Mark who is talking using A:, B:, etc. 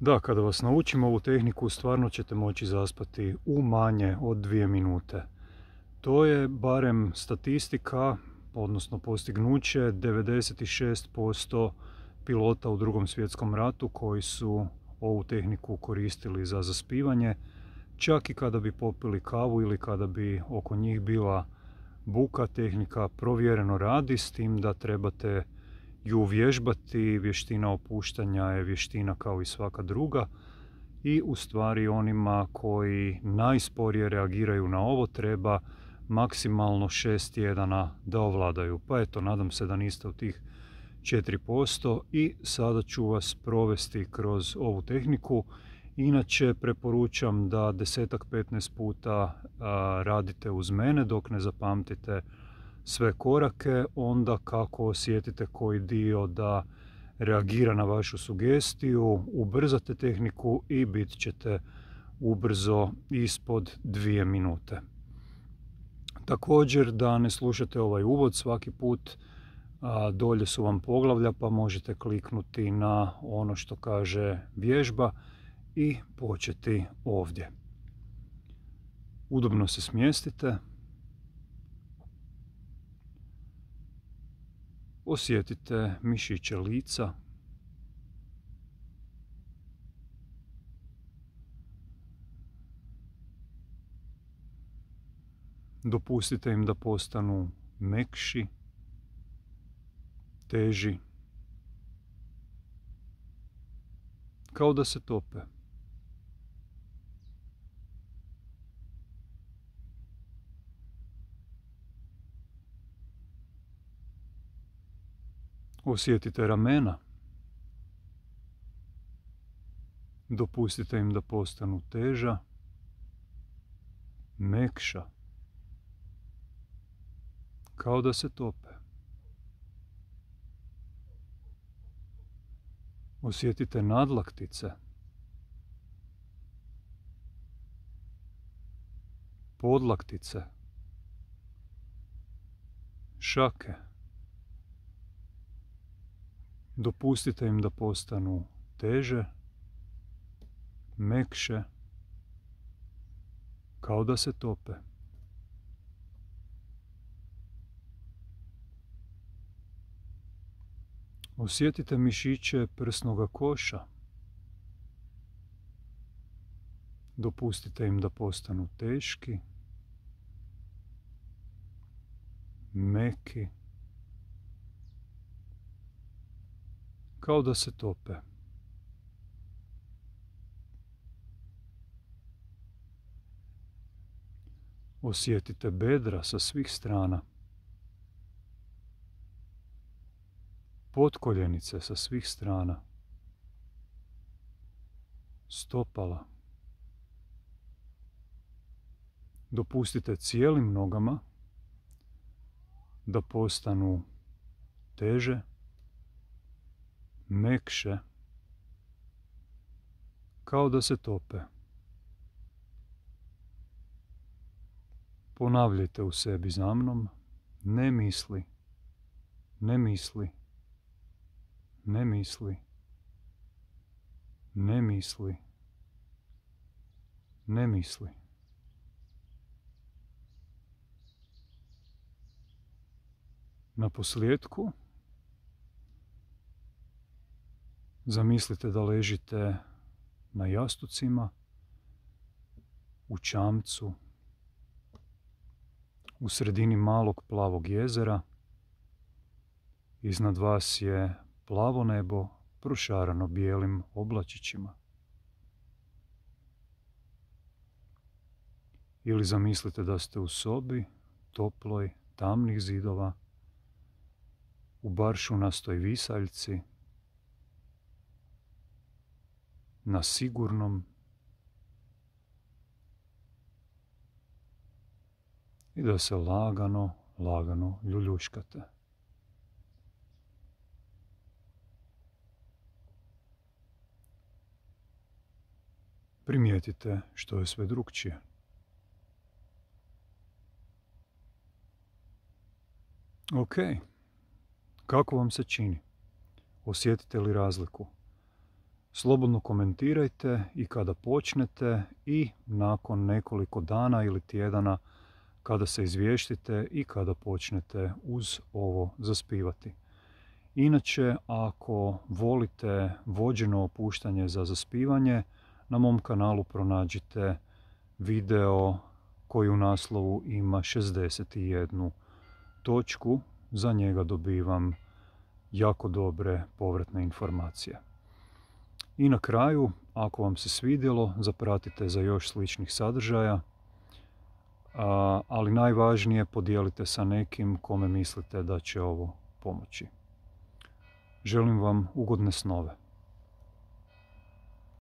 A: Da, kada vas naučim ovu tehniku, stvarno ćete moći zaspati u manje od 2 minute. To je barem statistika, odnosno postignuće 96% pilota u Drugom svjetskom ratu koji su ovu tehniku koristili za zaspivanje, čak i kada bi popili kavu ili kada bi oko njih bila buka. Tehnika provjereno radi, s tim da trebate ju vježbati. Vještina opuštanja je vještina kao i svaka druga i u stvari onima koji najsporije reagiraju na ovo treba maksimalno 6 tjedana da ovladaju. Pa eto, nadam se da niste u tih 4% i sada ću vas provesti kroz ovu tehniku. Inače, preporučam da 10-15 puta radite uz mene dok ne zapamtite sve korake. Onda kako osjetite koji dio da reagira na vašu sugestiju, ubrzate tehniku i bit ćete ubrzo ispod 2 minute. Također, da ne slušate ovaj uvod svaki put, dolje su vam poglavlja pa možete kliknuti na ono što kaže vježba i početi ovdje. Udobno se smjestite. Osjetite mišiće lica. Dopustite im da postanu mekši, teži, kao da se tope. Osjetite ramena. Dopustite im da postanu teža, mekša, kao da se tope. Osjetite nadlaktice, podlaktice, šake. Dopustite im da postanu teže, mekše, kao da se tope. Osjetite mišiće prsnoga koša. Dopustite im da postanu teški, meki, kao da se tope. Osjetite bedra sa svih strana. Potkoljenice sa svih strana. Stopala. Dopustite cijelim nogama da postanu teže, mekše, kao da se tope. Ponavljajte u sebi za mnom. Ne misli, ne misli, ne misli, ne misli, ne misli. Na posljedku zamislite da ležite na jastucima, u čamcu, u sredini malog plavog jezera. Iznad vas je plavo nebo prošarano bijelim oblačićima. Ili zamislite da ste u sobi, toploj, tamnih zidova, u baršunastoj visaljci, na sigurnom, i da se lagano, lagano ljuljuškate. Primijetite što je sve drukčije. Ok, kako vam se čini? Osjetite li razliku? Slobodno komentirajte i kada počnete i nakon nekoliko dana ili tjedana kada se izvještite i kada počnete uz ovo zaspivati. Inače, ako volite vođeno opuštanje za zaspivanje, na mom kanalu pronađite video koji u naslovu ima 61 točku. Za njega dobivam jako dobre povratne informacije. I na kraju, ako vam se svidjelo, zapratite za još sličnih sadržaja, ali najvažnije podijelite sa nekim kome mislite da će ovo pomoći. Želim vam ugodne snove.